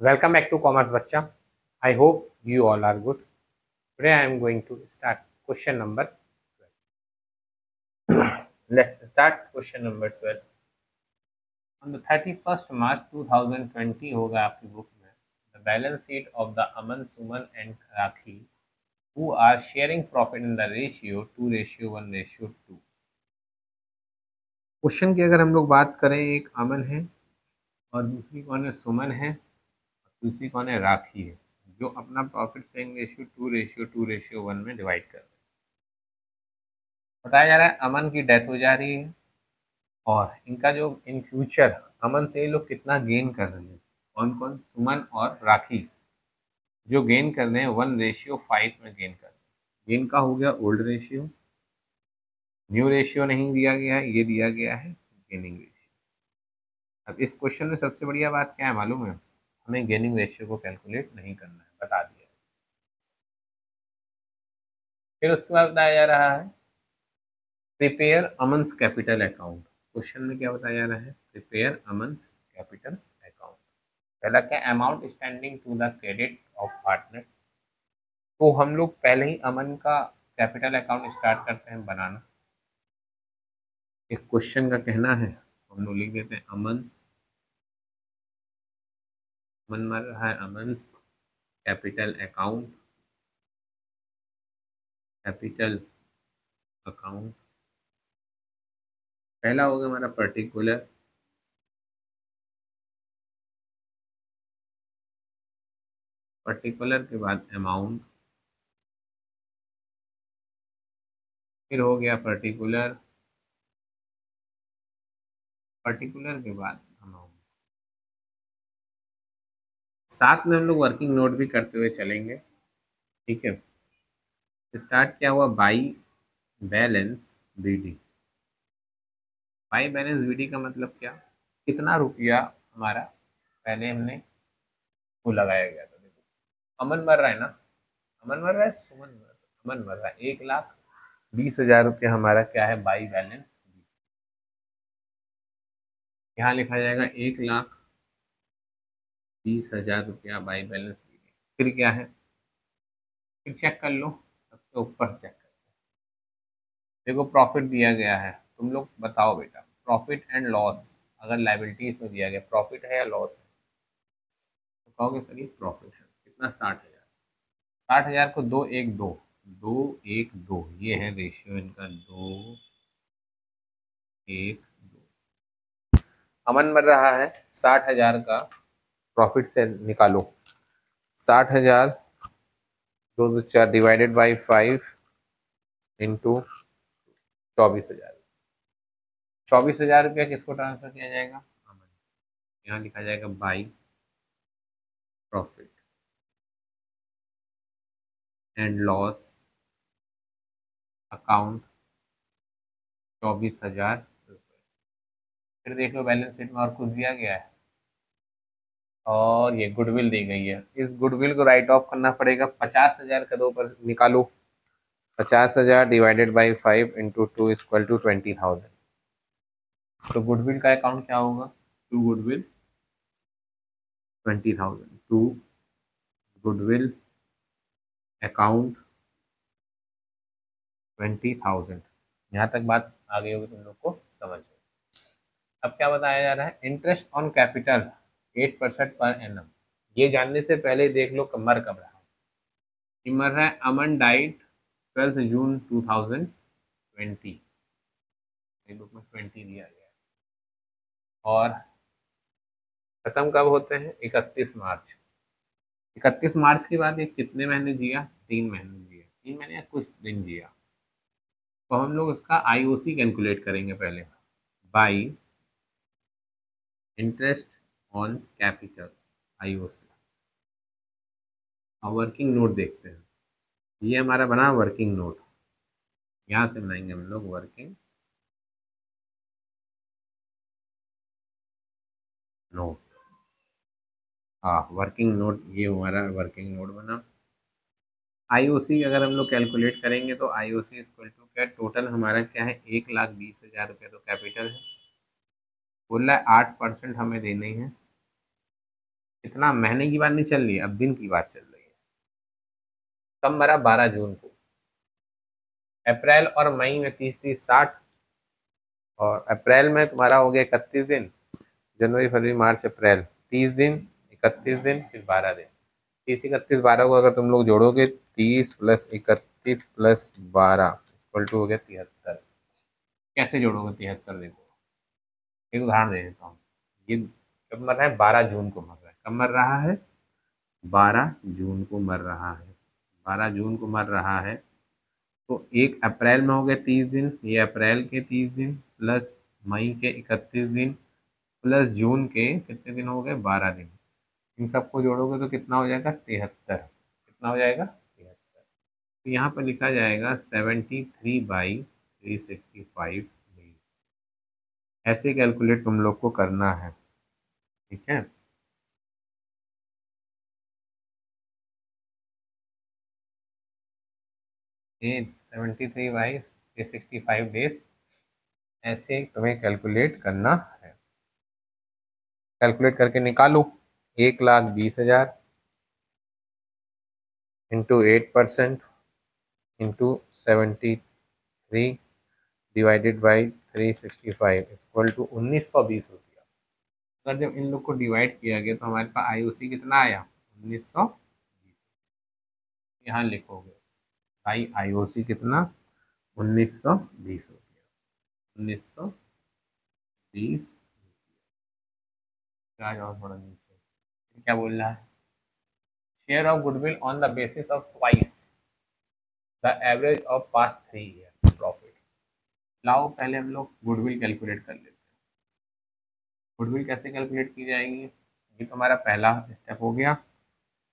Welcome back to Commerce Bacha. I hope you all are good. Today I am going to start question number 12. Let's start question number 12. On the 31st March 2020 होगा आपकी book में the balance sheet of the Aman, Suman and Rakhi who are sharing profit in the ratio 2:1:2. Question की अगर हम लोग बात करें, एक अमन है और दूसरी कौन है, सुमन है, दूसरी कौन है, राखी है, जो अपना प्रॉफिट शेयरिंग रेशियो 2:2:1 में डिवाइड कर रहे हैं। बताया जा रहा है अमन की डेथ हो जा रही है और इनका जो इन फ्यूचर अमन से ये लोग कितना गेन कर रहे हैं, कौन कौन, सुमन और राखी जो गेन कर रहे हैं 1:5 में गेन कर रहे हैं। गेन का हो गया ओल्ड रेशियो, न्यू रेशियो नहीं दिया गया है, ये दिया गया है गेनिंग रेशियो। अब इस क्वेश्चन में सबसे बढ़िया बात क्या है मालूम है, हमें गेनिंग रेशियो को कैलकुलेट नहीं करना है, बता दिया। फिर उसके बाद बताया जा रहा है प्रिपेयर अमन्स कैपिटल अकाउंट। क्वेश्चन में क्या बताया जा रहा है, प्रिपेयर अमन्स कैपिटल अकाउंट। पहला क्या, amount standing to the credit of partners. तो हम लोग पहले ही अमन का कैपिटल अकाउंट स्टार्ट करते हैं बनाना। एक क्वेश्चन का कहना है, हम लोग लिख देते हैं अमन्स, अमन मर रहा है, अमन्स कैपिटल अकाउंट, कैपिटल अकाउंट। पहला हो गया हमारा पर्टिकुलर, पर्टिकुलर के बाद अमाउंट, फिर हो गया पर्टिकुलर, पर्टिकुलर के बाद अमाउंट। साथ में हम लोग वर्किंग नोट भी करते हुए चलेंगे, ठीक है। स्टार्ट क्या हुआ, by balance B D. By balance B D का मतलब क्या, कितना रुपया हमारा पहले हमने वो लगाया गया था। देखो अमन मर रहा है ना, अमन मर रहा है, सुमन मर रहा है, अमन मर रहा है, 1,20,000 रुपया हमारा क्या है, बाई बैलेंस। यहाँ लिखा जाएगा 1,20,000 रुपया बाई बैलेंस बीडी। फिर क्या है, फिर चेक कर लो, सबसे ऊपर चेक कर, देखो प्रॉफिट दिया गया है, तुम लोग बताओ बेटा, प्रॉफिट एंड लॉस अगर लाइबिलिटीज में दिया गया, प्रॉफिट है या लॉस है, तो कहोगे सर ये प्रॉफिट है। कितना, 60,000। 60,000 को दो एक दो, दो एक दो, ये है रेशियो इनका, 2:1:2। अमन मर रहा है, 60,000 का प्रॉफिट से निकालो, 60,000 दो दो चार डिवाइडेड बाई 5 इंटू 24,000। 24,000 रुपया किसको ट्रांसफर किया जाएगा, अमन। यहाँ लिखा जाएगा by profit and loss account 24,000 रुपये। फिर देख लो बैलेंस शीट में और कुछ दिया गया है, और ये गुडविल दी गई है, इस गुडविल को राइट ऑफ करना पड़ेगा। 50,000 का दो पर निकालो, 50,000 divided by 5 into 2 equal to 20,000। तो गुडविल का अकाउंट क्या होगा, to goodwill 20,000, to goodwill account 20,000। यहाँ तक बात आ गई होगी तुम लोग को समझ में। अब क्या बताया जा रहा है, interest on capital 8% per annum. ये जानने से पहले देख लो मर कब रहा है, ये मर रहा है, अमन डाइड 12 जून 2020, बुक में 20 दिया गया है, और खत्म कब होते हैं, 31 मार्च। 31 मार्च के बाद ये कितने महीने जिया, 3 महीने जिया, 3 महीने या कुछ दिन जिया। तो हम लोग इसका आईओसी कैलकुलेट करेंगे पहले, by interest on capital, IOC. और वर्किंग नोट देखते हैं, ये हमारा बना वर्किंग नोट, यहाँ से बनाएंगे हम लोग वर्किंग नोट। हाँ वर्किंग नोट, ये हमारा वर्किंग नोट बना। आईओसी अगर हम लोग कैलकुलेट करेंगे तो आईओसी इक्वल टू क्या, टोटल हमारा क्या है, 1,20,000 रुपये तो कैपिटल है, बोल रहा है 8% हमें देने हैं, इतना महीने की बात नहीं चल रही है, अब दिन की बात चल रही है। कब मरा? 12 जून को। अप्रैल और मई में 30 30 60, और अप्रैल में तुम्हारा हो गया 31 दिन, जनवरी फरवरी मार्च अप्रैल 30 दिन, 31 दिन, फिर 12 दिन। 30 31 12 को अगर तुम लोग जोड़ोगे, 30 + 31 + 12 इक्वल टू हो गया 73। कैसे जोड़ोगे 73? देखो, एक उदाहरण दे देता हूँ। ये कब मर रहा है? 12 जून को मर रहा है। कब मर रहा है? 12 जून को मर रहा है। 12 जून को मर रहा है। तो एक अप्रैल में हो गए 30 दिन, ये अप्रैल के 30 दिन, प्लस मई के 31 दिन, प्लस जून के कितने दिन हो गए? 12 दिन। इन सबको जोड़ोगे तो कितना हो जाएगा? 73। कितना हो जाएगा? 73। तो यहाँ पर लिखा जाएगा 73/365 डेज। ऐसे कैलकुलेट तुम लोग को करना है, ठीक है। ये 73/365 डेज ऐसे तुम्हें कैलकुलेट करना है। कैलकुलेट करके निकालो। 1,20,000 into 8% into 73 divided by 365 equal to 1920 रुपया। अगर जब इन लोग को डिवाइड किया गया तो हमारे पास आईओसी कितना आया? 1920। यहाँ लिखोगे भाई आईओसी कितना? 1920 रुपया। 1920। आ जाओ थोड़ा नीचे, क्या बोल रहा है? Share of goodwill on the basis of twice the average of past 3 year profit. लाओ पहले हम लोग गुडविल कैलकुलेट कर लेते हैं। गुडविल कैसे कैलकुलेट की जाएगी? ये तो हमारा पहला स्टेप हो गया।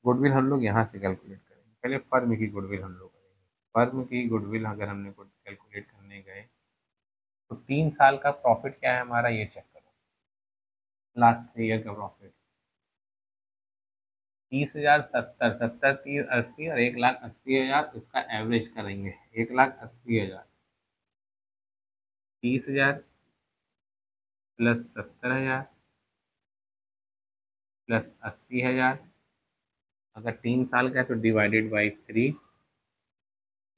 गुडविल हम लोग यहाँ से कैलकुलेट करेंगे। पहले फर्म की गुडविल हम लोग करेंगे। फर्म की गुडविल अगर हमने कैलकुलेट करने गए तो 3 साल का प्रॉफिट क्या है हमारा, ये चेक करो। लास्ट 3 ईयर का प्रॉफिट 30,000, 70, 70, 30, 80 और 1,80,000। इसका एवरेज करेंगे। 1,80,000, 30,000 प्लस 70,000 प्लस 80,000। अगर 3 साल का है तो डिवाइडेड बाई 3।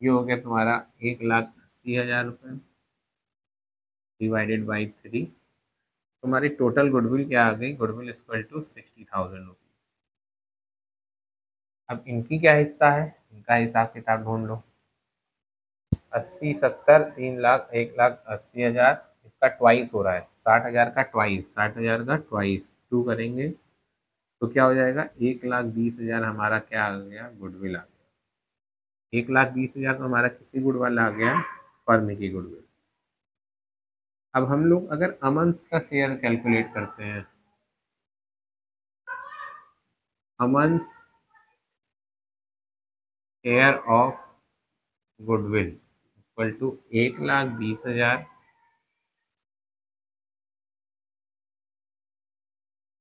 ये हो गया तुम्हारा 1,80,000 रुपये डिवाइडेड बाई 3। तुम्हारी टोटल गुडविल क्या आ गई? Goodwill equal to 60,000 rupees. अब इनकी क्या हिस्सा है, इनका हिसाब किताब ढूंढ लो। 80, 70, 3 लाख, 1,80,000। इसका ट्वाइस हो रहा है 60,000 का ट्वाइस, 60,000 का ट्वाइस टू करेंगे तो क्या हो जाएगा? 1,20,000 हमारा क्या आ गया? गुडविल आ गया। 1,20,000 तो हमारा किसी गुडविल आ गया? फर्म की गुडविल। अब हम लोग अगर अमन्स का शेयर कैलकुलेट करते हैं, Aman's share of goodwill equal to 1,20,000,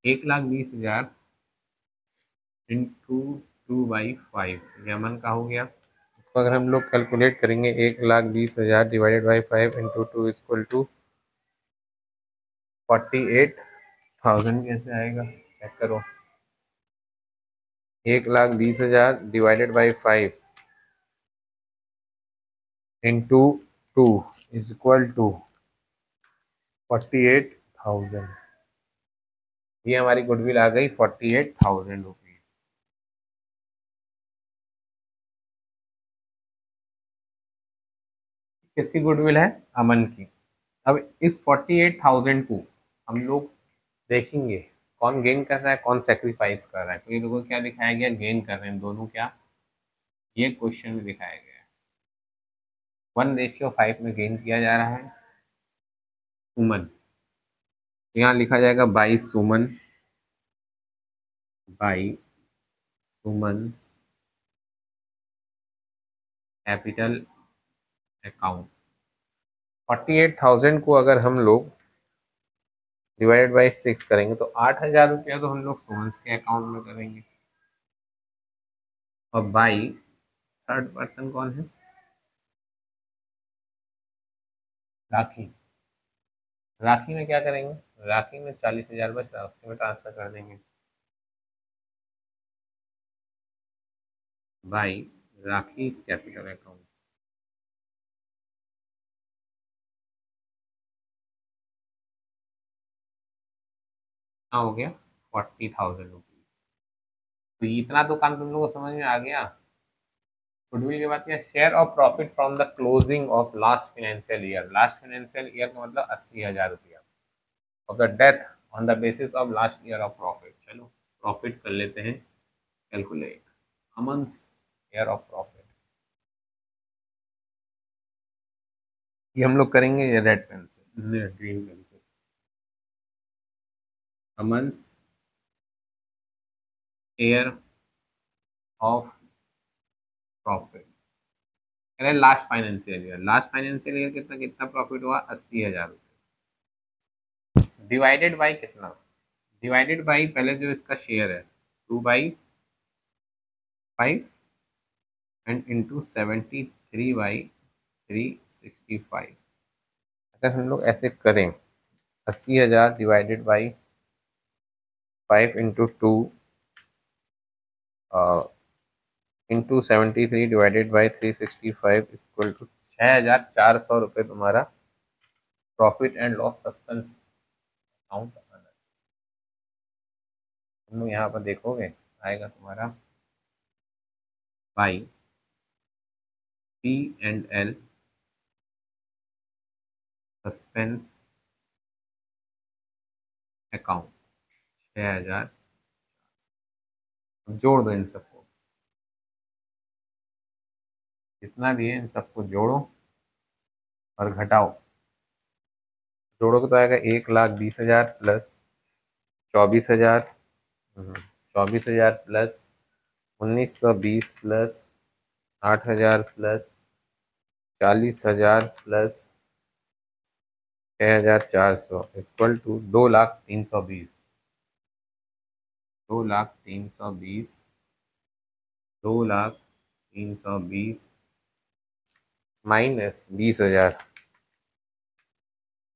1,20,000 into 2/5, ये अमन का हो गया। इसको अगर हम लोग कैलकुलेट करेंगे, 1,20,000 divided by 5 into 2 equal to 48,000। कैसे आएगा चेक करो। 1,20,000 divided by 5 into 2 is equal to 48,000। ये हमारी गुडविल आ गई 48,000 रुपीज। किसकी गुडविल है? अमन की। अब इस 48,000 को हम लोग देखेंगे कौन गेन कर रहा है, कौन सेक्रीफाइस कर रहा है। तो ये लोगों को क्या दिखाया गया? गेन कर रहे हैं दोनों। क्या ये क्वेश्चन में दिखाया गया है? 1:5 में गेन किया जा रहा है सुमन। यहाँ लिखा जाएगा by Suman, by Suman capital account. 48,000 को अगर हम लोग डिवाइडेड बाई 6 करेंगे तो 8,000 रुपया तो हम लोग सुमन के अकाउंट में करेंगे। और बाई थर्ड पर्सन कौन है? राखी। राखी में क्या करेंगे? राखी में 40,000 बच रहा है, उसके में ट्रांसफर कर देंगे। By rakhis capital account. हाँ हो गया 40,000 रुपीज। तो इतना तो काम तुम लोगों को समझ में आ गया। गुडविल के बाद क्या, share of profit from the closing of last financial year. Last financial year का मतलब 80,000 रुपया of the death on the basis of last year of profit. चलो प्रॉफिट कर लेते हैं कैलकुलेट। अमन्स शेयर ऑफ प्रॉफिट, ये हम लोग करेंगे ये रेड पेन से, ग्रीन पेन से। अमन्स शेयर ऑफ प्रॉफिट, अरे last financial year, last financial year कितना कितना प्रॉफिट हुआ, 80,000 रुपये। डिवाइडेड बाई कितना, डिवाइडेड बाई पहले जो इसका शेयर है 2/5 एंड इंटू 73/365। अगर हम लोग ऐसे करें 80,000 divided by 5 into 2 into 73 divided by 365 equal to 6,400 रुपये तुम्हारा profit and loss suspense account. तुम लोग यहाँ पर देखोगे आएगा तुम्हारा बाई P&L सस्पेंस अकाउंट 6,000। जोड़ दो इन सबको, जितना भी है इन सबको जोड़ो और घटाओ। जोड़ोगे तो आएगा 1,20,000 plus 24,000, 24,000 plus 1,920 plus 8,000 plus 40,000 plus 6,400 equal to 2,03,20। 2,03,20, 2,03,20 minus 20,000,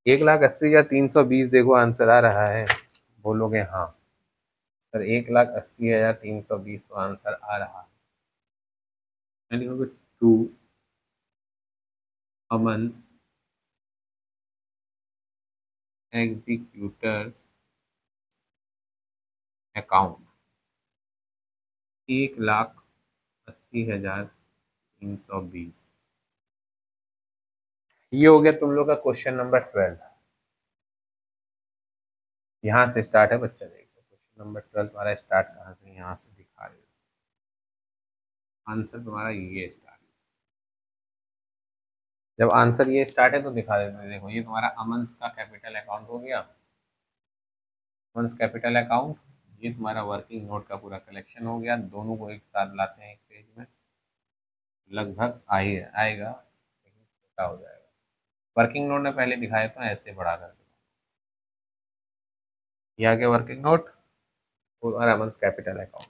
1,80,320। देखो आंसर आ रहा है, बोलोगे हाँ सर 1,80,320 तो आंसर आ रहा है। लिखोगे टू अमन्स एग्जीक्यूटर्स अकाउंट 1,80,320। ये हो गया तुम लोग का क्वेश्चन नंबर 12। यहाँ से स्टार्ट है बच्चा, देखो क्वेश्चन नंबर 12 तुम्हारा स्टार्ट कहाँ से, यहाँ से दिखा रहे हो। आंसर तुम्हारा ये स्टार्ट, जब आंसर ये स्टार्ट है तो दिखा देते हैं। देखो ये तुम्हारा अमन्स का कैपिटल अकाउंट हो गया, अमन्स कैपिटल अकाउंट। ये तुम्हारा वर्किंग नोट का पूरा कलेक्शन हो गया। दोनों को एक साथ लाते हैं एक पेज में, लगभग आएगा लेकिन छोटा हो जाएगा। वर्किंग नोट ने पहले दिखाया था ऐसे बढ़ा कर, ये आ गया वर्किंग नोट और अमन्स कैपिटल अकाउंट।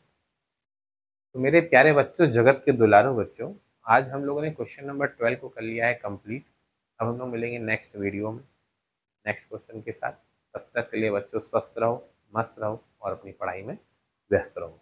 तो मेरे प्यारे बच्चों, जगत के दुलारू बच्चों, आज हम लोगों ने क्वेश्चन नंबर 12 को कर लिया है कंप्लीट। अब हम लोग मिलेंगे नेक्स्ट वीडियो में नेक्स्ट क्वेश्चन के साथ। तब तक के लिए बच्चों स्वस्थ रहो, मस्त रहो और अपनी पढ़ाई में व्यस्त रहो।